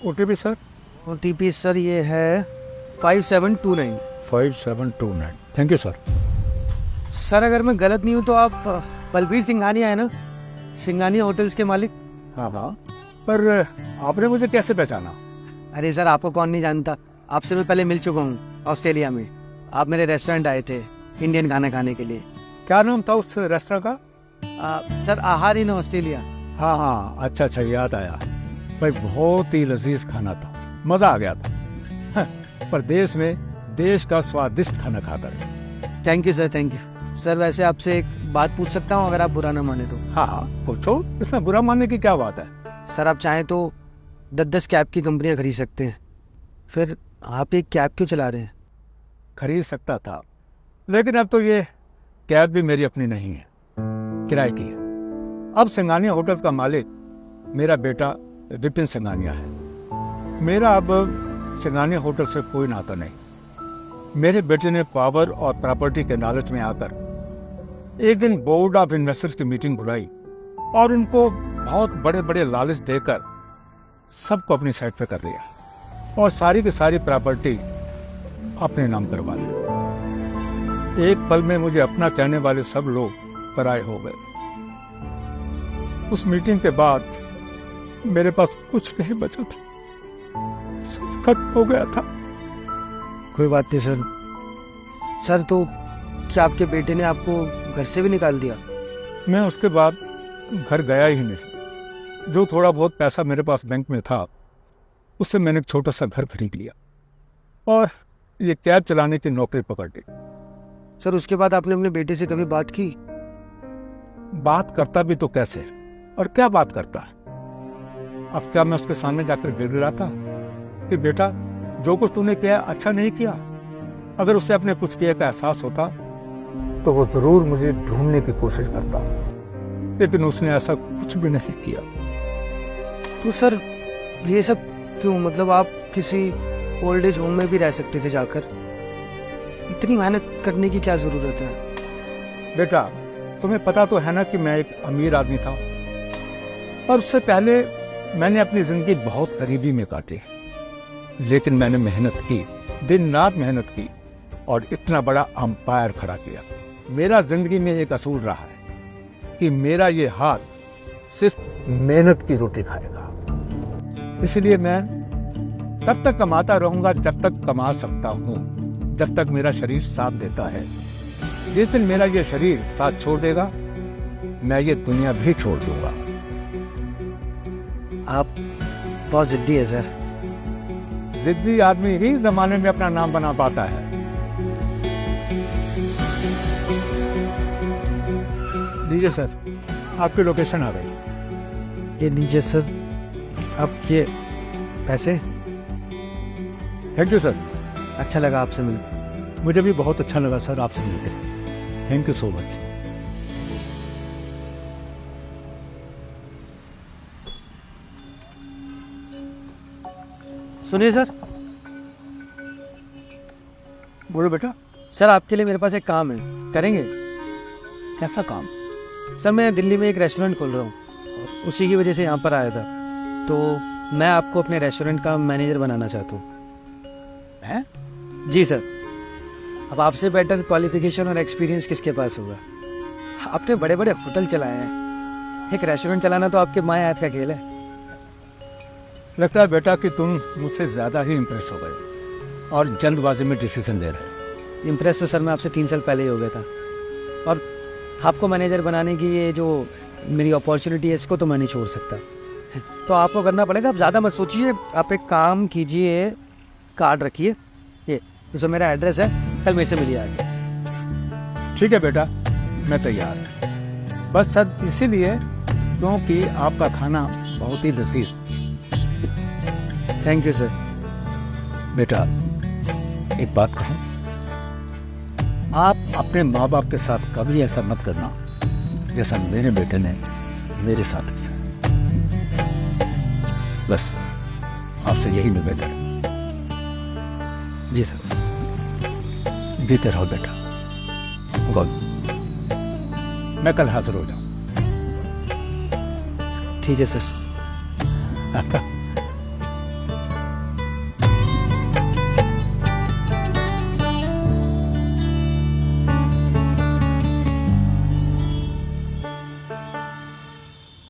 OTP sir? OTP sir ये है 5729। 5729। Thank you sir. Sir अगर मैं गलत नहीं हूँ तो आप बलबीर सिंघानिया है ना, सिंघानिया होटल्स के मालिक? हाँ हाँ, पर आपने मुझे कैसे पहचाना? अरे सर आपको कौन नहीं जानता, आपसे मैं पहले मिल चुका हूँ ऑस्ट्रेलिया में। आप मेरे रेस्टोरेंट आए थे इंडियन खाना खाने के लिए। क्या नाम था उस रेस्टोरेंट का? सर आहार इन ऑस्ट्रेलिया। हाँ हाँ, अच्छा अच्छा, याद आया भाई, बहुत ही लजीज खाना था, मज़ा आ गया था। पर देश का स्वादिष्ट खाना खाकर। Thank you sir, thank you sir. वैसे आपसे एक बात पूछ सकता हूँ अगर आप बुरा ना माने तो? हाँ हाँ पूछो, इसमें बुरा मानने की क्या बात है? सर आप चाहें तो 10-10 कैब की कंपनियाँ खरीद सकते हैं, फिर आप एक कैब क्यों चला रहे हैं? खरीद सकता था, लेकिन अब तो ये कैब भी मेरी अपनी नहीं है, किराए की है। अब सिंघानिया होटल का मालिक मेरा बेटा विपिन सिंघानिया है। मेरा अब सिंघानिया होटल से कोई नाता नहीं। मेरे बेटे ने पावर और प्रॉपर्टी के लालच में आकर एक दिन बोर्ड ऑफ इन्वेस्टर्स की मीटिंग बुलाई और उनको बहुत बड़े बड़े लालच देकर सबको अपनी साइड पे कर लिया और सारी की सारी प्रॉपर्टी अपने नाम करवा ली। एक पल में मुझे अपना कहने वाले सब लोग पराये हो गए। उस मीटिंग के बाद मेरे पास कुछ नहीं बचा था, सब खत्म हो गया था। कोई बात नहीं सर। सर तो क्या आपके बेटे ने आपको घर से भी निकाल दिया? मैं उसके बाद घर गया ही नहीं। जो थोड़ा बहुत पैसा मेरे पास बैंक में था उससे मैंने एक छोटा सा घर खरीद लिया और ये कैब चलाने की नौकरी पकड़ ली। सर उसके बाद आपने अपने बेटे से कभी बात की? बात करता भी तो कैसे, और क्या बात करता? अब क्या मैं उसके सामने जाकर गिड़गिड़ाता कि बेटा जो कुछ तूने किया अच्छा नहीं किया? अगर उससे अपने कुछ किए का एहसास होता तो वो जरूर मुझे ढूंढने की कोशिश करता, लेकिन उसने ऐसा कुछ भी नहीं किया। तो सर ये सब क्यों? मतलब आप किसी ओल्ड एज होम में भी रह सकते थे जाकर, इतनी मेहनत करने की क्या जरूरत है? बेटा तुम्हें पता तो है ना कि मैं एक अमीर आदमी था, और उससे पहले मैंने अपनी जिंदगी बहुत गरीबी में काटी, लेकिन मैंने मेहनत की, दिन रात मेहनत की और इतना बड़ा अंपायर खड़ा किया। मेरा जिंदगी में एक असूल रहा है कि मेरा ये हाथ सिर्फ मेहनत की रोटी खाएगा। इसलिए मैं तब तक कमाता रहूंगा जब तक कमा सकता हूं, जब तक मेरा शरीर साथ देता है। जिस दिन मेरा ये शरीर साथ छोड़ देगा मैं ये दुनिया भी छोड़ दूंगा। आप बहुत जिद्दी है सर। जिद्दी आदमी ही जमाने में अपना नाम बना पाता है। लीजिए सर, आपकी लोकेशन आ गई। ये लीजिए सर, आप ये पैसे। Thank you sir. अच्छा लगा आपसे मिलकर। मुझे भी बहुत अच्छा लगा सर आपसे मिलकर। Thank you so much. सुनिए सर। बोलो बेटा। सर आपके लिए मेरे पास एक काम है, करेंगे? कैसा काम? सर मैं दिल्ली में एक रेस्टोरेंट खोल रहा हूँ, उसी की वजह से यहाँ पर आया था। तो मैं आपको अपने रेस्टोरेंट का मैनेजर बनाना चाहता हूँ। हैं? जी सर। अब आपसे बेटर क्वालिफिकेशन और एक्सपीरियंस किसके पास होगा? आपने बड़े बड़े होटल चलाए हैं, एक रेस्टोरेंट चलाना तो आपके माएँ हाथ का खेल है। लगता है बेटा कि तुम मुझसे ज्यादा ही इम्प्रेस हो गए और जल्दबाजी में डिसीजन ले रहे। इम्प्रेस तो सर मैं आपसे 3 साल पहले ही हो गया था, और आपको मैनेजर बनाने की ये जो मेरी अपॉर्चुनिटी है इसको तो मैं नहीं छोड़ सकता। तो आपको करना पड़ेगा। आप ज़्यादा मत सोचिए, आप एक काम कीजिए, कार्ड रखिए, ये जो मेरा एड्रेस है, कल मेरे से मिलिए आगे। ठीक है बेटा, मैं तैयार। बस सर इसीलिए क्योंकि आपका खाना बहुत ही लजीज। Thank you sir. बेटा एक बात कहूं, आप अपने माँ बाप के साथ कभी ऐसा मत करना जैसा मेरे बेटे ने मेरे साथ किया। बस आपसे यही निवेदन है। जी सर। जीते रहो बेटा। गॉड, मैं कल हाजिर हो जाऊं। ठीक है सर।